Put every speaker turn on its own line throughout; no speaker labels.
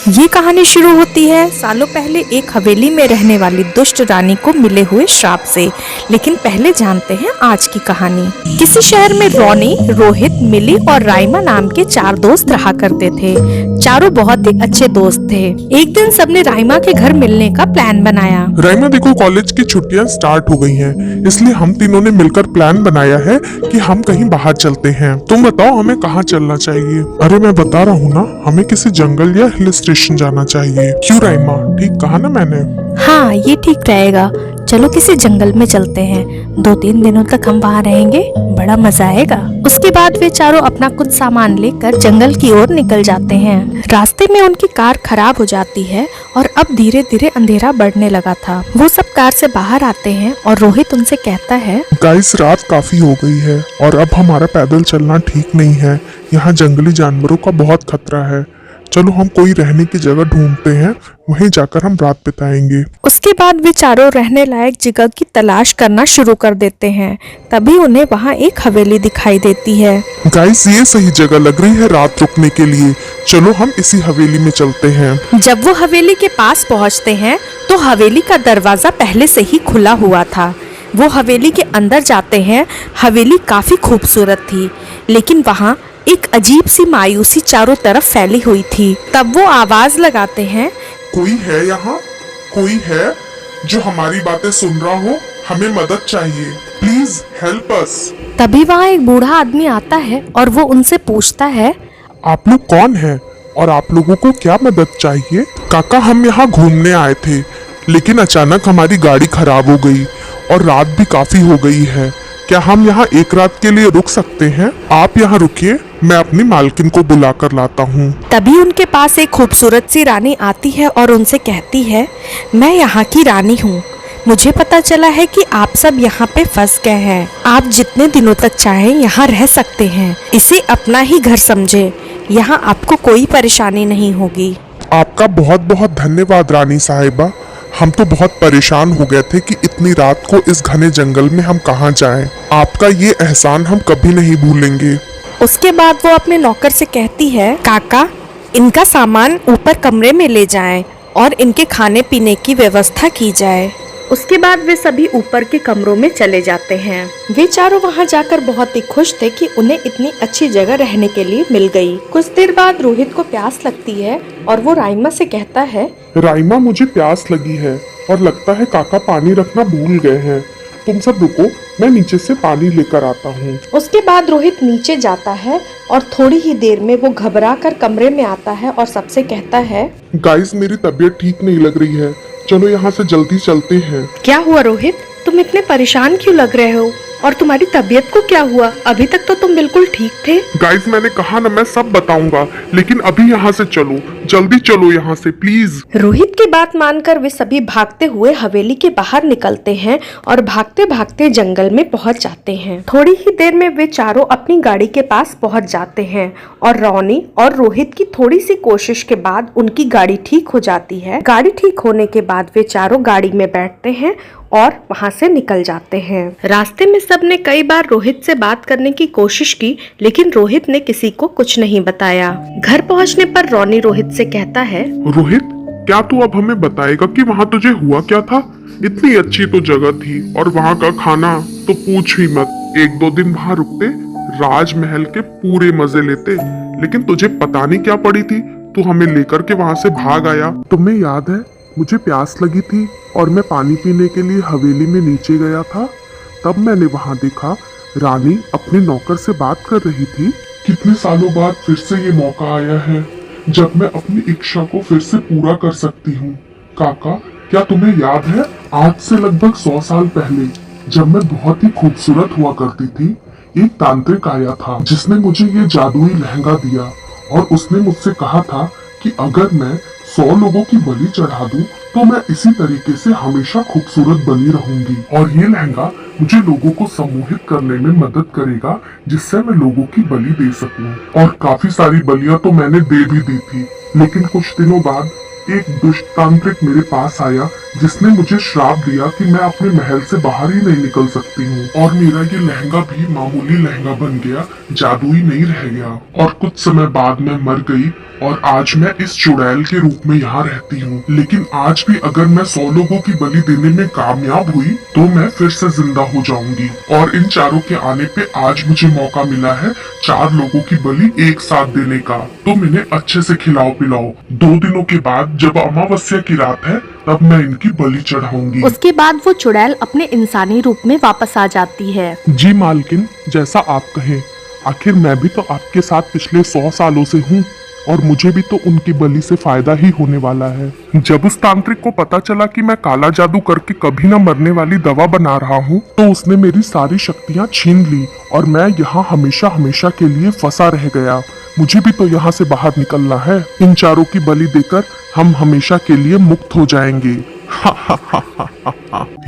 ये कहानी शुरू होती है सालों पहले एक हवेली में रहने वाली दुष्ट रानी को मिले हुए श्राप से। लेकिन पहले जानते हैं आज की कहानी। किसी शहर में रोनी, रोहित, मिली और राइमा नाम के 4 दोस्त रहा करते थे। चारों बहुत ही अच्छे दोस्त थे। एक दिन सबने राइमा के घर मिलने का प्लान बनाया।
राइमा देखो, कॉलेज की छुट्टियां स्टार्ट हो गई हैं, इसलिए हम तीनों ने मिलकर प्लान बनाया है कि हम कहीं बाहर चलते हैं। तुम बताओ हमें कहाँ चलना चाहिए? अरे मैं बता रहा हूँ ना, हमें किसी जंगल या हिल स्टेशन जाना चाहिए। क्यों राइमा, ठीक कहा ना मैंने?
हाँ, ये ठीक रहेगा। चलो किसी जंगल में चलते हैं। 2-3 दिनों तक हम वहाँ रहेंगे, बड़ा मजा आएगा। उसके बाद वे चारों अपना कुछ सामान लेकर जंगल की ओर निकल जाते हैं। रास्ते में उनकी कार खराब हो जाती है और अब धीरे धीरे अंधेरा बढ़ने लगा था। वो सब कार से बाहर आते हैं और रोहित उनसे कहता है,
गाइस रात काफी हो गई है और अब हमारा पैदल चलना ठीक नहीं है। यहाँ जंगली जानवरों का बहुत खतरा है। चलो हम कोई रहने की जगह ढूंढते हैं, वहीं जाकर हम रात बिताएंगे।
उसके बाद वे चारों रहने लायक जगह की तलाश करना शुरू कर देते हैं। तभी उन्हें वहाँ एक हवेली दिखाई देती है।
गाइस ये सही जगह लग रही है रात रुकने के लिए। चलो हम इसी हवेली में चलते हैं।
जब वो हवेली के पास पहुँचते हैं तो हवेली का दरवाजा पहले से ही खुला हुआ था। वो हवेली के अंदर जाते हैं। हवेली काफी खूबसूरत थी, लेकिन वहाँ एक अजीब सी मायूसी चारों तरफ फैली हुई थी। तब वो आवाज लगाते हैं,
कोई है यहाँ? कोई है जो हमारी बातें सुन रहा हो? हमें मदद चाहिए, प्लीज हेल्प अस।
तभी वहाँ एक बूढ़ा आदमी आता है और वो उनसे पूछता है,
आप लोग कौन हैं और आप लोगों को क्या मदद चाहिए? काका हम यहाँ घूमने आए थे, लेकिन अचानक हमारी गाड़ी खराब हो गई और रात भी काफी हो गई है। क्या हम यहाँ एक रात के लिए रुक सकते हैं? आप यहाँ रुकिए, मैं अपनी मालकिन को बुला कर लाता हूँ।
तभी उनके पास एक खूबसूरत सी रानी आती है और उनसे कहती है, मैं यहाँ की रानी हूँ। मुझे पता चला है कि आप सब यहाँ पे फंस गए हैं। आप जितने दिनों तक चाहें यहाँ रह सकते हैं। इसे अपना ही घर समझे। यहाँ आपको कोई परेशानी नहीं होगी।
आपका बहुत बहुत धन्यवाद रानी साहिबा। हम तो बहुत परेशान हो गए थे कि इतनी रात को इस घने जंगल में हम कहाँ जाएं। आपका ये एहसान हम कभी नहीं भूलेंगे।
उसके बाद वो अपने नौकर से कहती है, काका इनका सामान ऊपर कमरे में ले जाएं और इनके खाने पीने की व्यवस्था की जाए। उसके बाद वे सभी ऊपर के कमरों में चले जाते हैं। वे चारों वहां जाकर बहुत ही खुश थे कि उन्हें इतनी अच्छी जगह रहने के लिए मिल गई। कुछ देर बाद रोहित को प्यास लगती है और वो राइमा से कहता है,
राइमा मुझे प्यास लगी है और लगता है काका पानी रखना भूल गए हैं। तुम सब रुको, मैं नीचे से पानी लेकर आता हूँ।
उसके बाद रोहित नीचे जाता है और थोड़ी ही देर में वो घबरा कर कमरे में आता है और सबसे कहता है,
गाइस मेरी तबीयत ठीक नहीं लग रही है, चलो यहाँ से जल्दी चलते हैं।
क्या हुआ रोहित, तुम इतने परेशान क्यों लग रहे हो? और तुम्हारी तबीयत को क्या हुआ? अभी तक तो तुम बिल्कुल ठीक थे।
गाइस मैंने कहा ना मैं सब बताऊंगा, लेकिन अभी यहाँ से चलो, जल्दी चलो यहाँ से प्लीज।
रोहित की बात मानकर वे सभी भागते हुए हवेली के बाहर निकलते हैं और भागते भागते जंगल में पहुंच जाते हैं। थोड़ी ही देर में वे चारों अपनी गाड़ी के पास पहुंच जाते हैं और रोनी और रोहित की थोड़ी सी कोशिश के बाद उनकी गाड़ी ठीक हो जाती है। गाड़ी ठीक होने के बाद वे चारों गाड़ी में बैठते हैं और वहां से निकल जाते हैं। रास्ते में सबने कई बार रोहित से बात करने की कोशिश की, लेकिन रोहित ने किसी को कुछ नहीं बताया। घर पहुंचने पर रोनी रोहित से कहता है,
रोहित क्या तू अब हमें बताएगा कि वहाँ तुझे हुआ क्या था? इतनी अच्छी तो जगह थी और वहाँ का खाना तो पूछ ही मत। 1-2 दिन वहाँ रुकते, राजमहल के पूरे मजे लेते, लेकिन तुझे पता नहीं क्या पड़ी थी, तू हमें लेकर के वहाँ से भाग आया। तुम्हें याद है मुझे प्यास लगी थी और मैं पानी पीने के लिए हवेली में नीचे गया था। तब मैंने वहाँ देखा रानी अपने नौकर से बात कर रही थी। कितने सालों बाद फिर से ये मौका आया है जब मैं अपनी इच्छा को फिर से पूरा कर सकती हूँ। काका क्या तुम्हें याद है आज से लगभग 100 साल पहले जब मैं बहुत ही खूबसूरत हुआ करती थी, एक तांत्रिक आया था जिसने मुझे ये जादुई लहंगा दिया और उसने मुझसे कहा था कि अगर मैं 100 लोगों की बलि चढ़ा दूं तो मैं इसी तरीके से हमेशा खूबसूरत बनी रहूंगी और ये लहंगा मुझे लोगों को सम्मोहित करने में मदद करेगा, जिससे मैं लोगों की बलि दे सकूं। और काफी सारी बलियां तो मैंने दे भी दी थी, लेकिन कुछ दिनों बाद एक दुष्ट तांत्रिक मेरे पास आया जिसने मुझे श्राप दिया कि मैं अपने महल से बाहर ही नहीं निकल सकती हूँ, और मेरा ये लहंगा भी मामूली लहंगा बन गया, जादुई नहीं रह गया। और कुछ समय बाद मैं मर गई और आज मैं इस चुड़ैल के रूप में यहाँ रहती हूँ। लेकिन आज भी अगर मैं 100 लोगों की बलि देने में कामयाब हुई तो मैं फिर से जिंदा हो जाऊंगी। और इन चारों के आने पे आज मुझे मौका मिला है 4 लोगों की बलि एक साथ देने का। तुम इन्हें अच्छे से खिलाओ पिलाओ। 2 दिनों के बाद जब अमावस्या की रात है तब मैं इनकी बलि चढ़ाऊंगी।
उसके बाद वो चुड़ैल अपने इंसानी रूप में वापस आ जाती है।
जी मालकिन, जैसा आप कहें। आखिर मैं भी तो आपके साथ पिछले 100 सालों से हूँ और मुझे भी तो उनकी बलि से फायदा ही होने वाला है। जब उस तांत्रिक को पता चला कि मैं काला जादू करके कभी न मरने वाली दवा बना रहा हूँ तो उसने मेरी सारी शक्तियाँ छीन ली और मैं यहाँ हमेशा हमेशा के लिए फंसा रह गया। मुझे भी तो यहाँ से बाहर निकलना है। इन चारों की बलि देकर हम हमेशा के लिए मुक्त हो जाएंगे।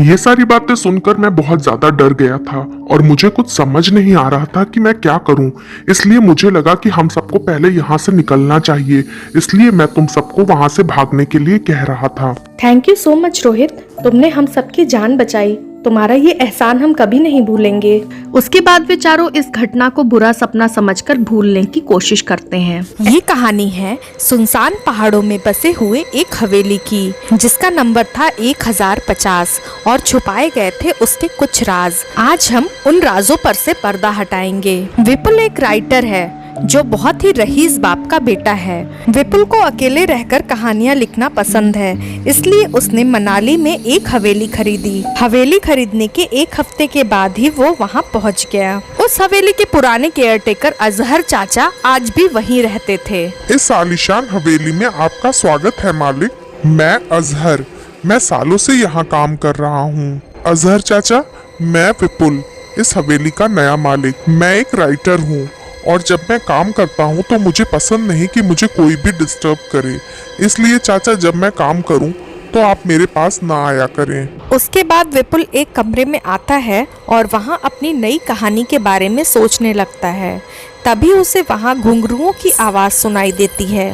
ये सारी बातें सुनकर मैं बहुत ज्यादा डर गया था और मुझे कुछ समझ नहीं आ रहा था कि मैं क्या करूं। इसलिए मुझे लगा कि हम सबको पहले यहाँ से निकलना चाहिए। इसलिए मैं तुम सबको वहाँ से भागने के लिए कह रहा था।
Thank you so much Rohit, तुमने हम सबकी जान बचाई। तुम्हारा ये एहसान हम कभी नहीं भूलेंगे। उसके बाद वे चारों इस घटना को बुरा सपना समझकर भूलने की कोशिश करते हैं। ये कहानी है सुनसान पहाड़ों में बसे हुए एक हवेली की, जिसका नंबर था 1050 और छुपाए गए थे उसके कुछ राज। आज हम उन राजों पर से पर्दा हटाएंगे। विपुल एक राइटर है जो बहुत ही रईस बाप का बेटा है। विपुल को अकेले रहकर कहानियाँ लिखना पसंद है, इसलिए उसने मनाली में एक हवेली खरीदी। हवेली खरीदने के 1 हफ्ते के बाद ही वो वहाँ पहुँच गया। उस हवेली के पुराने केयरटेकर अजहर चाचा आज भी वहीं रहते थे।
इस आलीशान हवेली में आपका स्वागत है मालिक। मैं अजहर, मैं सालों से यहाँ काम कर रहा हूँ। अजहर चाचा, मैं विपुल, इस हवेली का नया मालिक। मैं एक राइटर हूँ और जब मैं काम करता हूँ तो मुझे पसंद नहीं कि मुझे कोई भी डिस्टर्ब करे। इसलिए चाचा, जब मैं काम करूँ तो आप मेरे पास ना आया करें।
उसके बाद विपुल एक कमरे में आता है और वहाँ अपनी नई कहानी के बारे में सोचने लगता है। तभी उसे वहाँ घुंघरुओं की आवाज़ सुनाई देती है।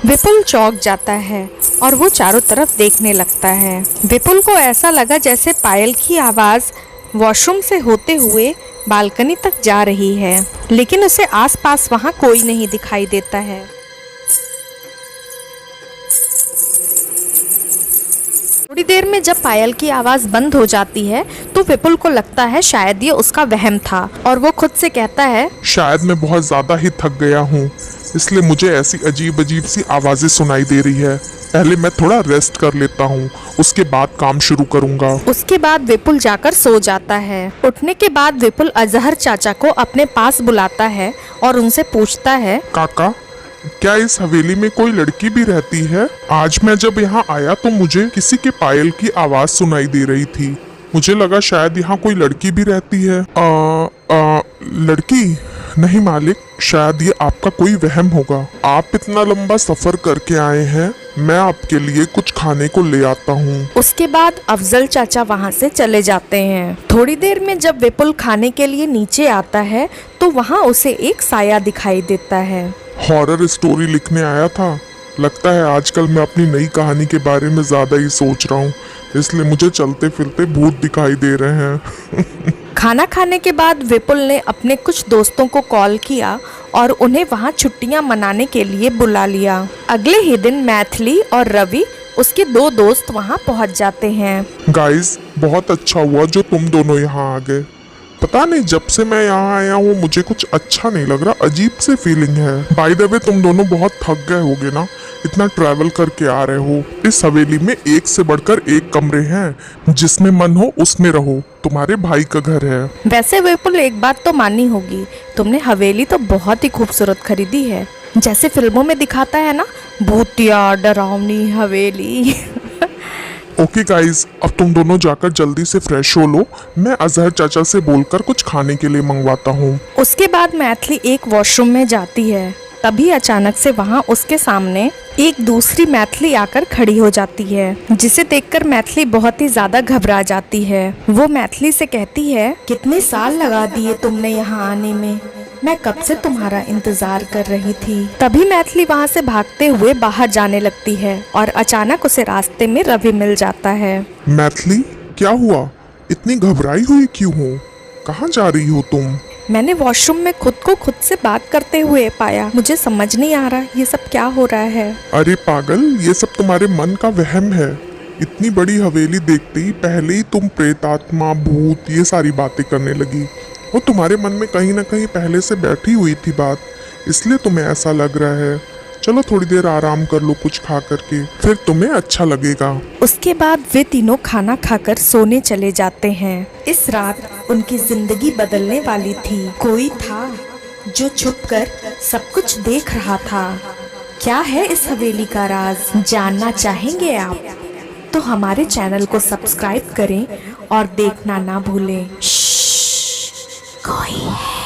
विपुल चौंक जाता है और वो चारों तरफ देखने लगता है। विपुल को ऐसा लगा जैसे पायल की आवाज़ वॉशरूम से होते हुए बालकनी तक जा रही है, लेकिन उसे आसपास वहाँ कोई नहीं दिखाई देता है। थोड़ी देर में जब पायल की आवाज बंद हो जाती है तो विपुल को लगता है शायद ये उसका वहम था और वो खुद से कहता है,
शायद मैं बहुत ज्यादा ही थक गया हूँ, इसलिए मुझे ऐसी अजीब अजीब सी आवाजें सुनाई दे रही है। पहले मैं थोड़ा रेस्ट कर लेता हूँ, उसके बाद काम शुरू करूँगा।
उसके बाद विपुल जाकर सो जाता है। उठने के बाद विपुल अजहर चाचा को अपने पास बुलाता है और उनसे पूछता है,
काका, क्या इस हवेली में कोई लड़की भी रहती है? आज मैं जब यहाँ आया तो मुझे किसी के पायल की आवाज सुनाई दे रही थी। मुझे लगा शायद यहाँ कोई लड़की भी रहती है। लड़की? नहीं मालिक, शायद ये आपका कोई वहम होगा। आप इतना लंबा सफर करके आए हैं, मैं आपके लिए कुछ खाने को ले आता हूँ।
उसके बाद अफजल चाचा वहाँ से चले जाते हैं। थोड़ी देर में जब विपुल खाने के लिए नीचे आता है तो वहाँ उसे एक साया दिखाई देता है।
हॉरर स्टोरी लिखने आया था। लगता है आजकल मैं अपनी नई कहानी के बारे में ज्यादा ही सोच रहा हूँ, इसलिए मुझे चलते फिरते भूत दिखाई दे रहे हैं।
खाना खाने के बाद विपुल ने अपने कुछ दोस्तों को कॉल किया और उन्हें वहां छुट्टियां मनाने के लिए बुला लिया। अगले ही दिन मैथिली और रवि, उसके 2 दोस्त वहां पहुंच जाते हैं।
गाइस, बहुत अच्छा हुआ जो तुम दोनों यहाँ आ गए। पता नहीं, जब से मैं यहाँ आया हूँ मुझे कुछ अच्छा नहीं लग रहा, अजीब से फीलिंग है। बाय द वे, तुम दोनों बहुत थक गए होगे ना, इतना ट्रैवल करके आ रहे हो। इस हवेली में एक से बढ़कर एक कमरे हैं, जिसमें मन हो उसमें रहो। तुम्हारे भाई का घर है।
वैसे विपुल, एक बात तो माननी होगी, तुमने हवेली तो बहुत ही खूबसूरत खरीदी है, जैसे फिल्मों में दिखाता है ना, भूतिया डरावनी हवेली।
ओके गाइस, अब तुम दोनों जाकर जल्दी से फ्रेश हो लो, मैं अजहर चाचा से बोलकर कुछ खाने के लिए मंगवाता हूँ।
उसके बाद मैथिली एक वॉशरूम में जाती है। तभी अचानक से वहाँ उसके सामने एक दूसरी मैथिली आकर खड़ी हो जाती है, जिसे देखकर मैथिली बहुत ही ज्यादा घबरा जाती है। वो मैथिली से कहती है, कितने साल लगा दिए तुमने यहाँ आने में, मैं कब से तुम्हारा इंतजार कर रही थी। तभी मैथिली वहाँ से भागते हुए बाहर जाने लगती है और अचानक उसे रास्ते में रवि मिल जाता है।
मैथिली, क्या हुआ? इतनी घबराई हुई क्यों हो? कहाँ जा रही हो तुम?
मैंने वॉशरूम में खुद को खुद से बात करते हुए पाया। मुझे समझ नहीं आ रहा ये सब क्या हो रहा है।
अरे पागल, ये सब तुम्हारे मन का वहम है। इतनी बड़ी हवेली देखते ही पहले ही तुम प्रेतात्मा, भूत, ये सारी बातें करने लगी। वो तुम्हारे मन में कहीं ना कहीं पहले से बैठी हुई थी बात, इसलिए तुम्हें ऐसा लग रहा है। चलो थोड़ी देर आराम कर लो कुछ खा करके, फिर तुम्हें अच्छा लगेगा।
उसके बाद वे तीनों खाना खाकर सोने चले जाते हैं। इस रात उनकी जिंदगी बदलने वाली थी। कोई था जो छुपकर सब कुछ देख रहा था। क्या है इस हवेली का राज, जानना चाहेंगे आप? तो हमारे चैनल को सब्सक्राइब करें और देखना ना भूलें। कोई है।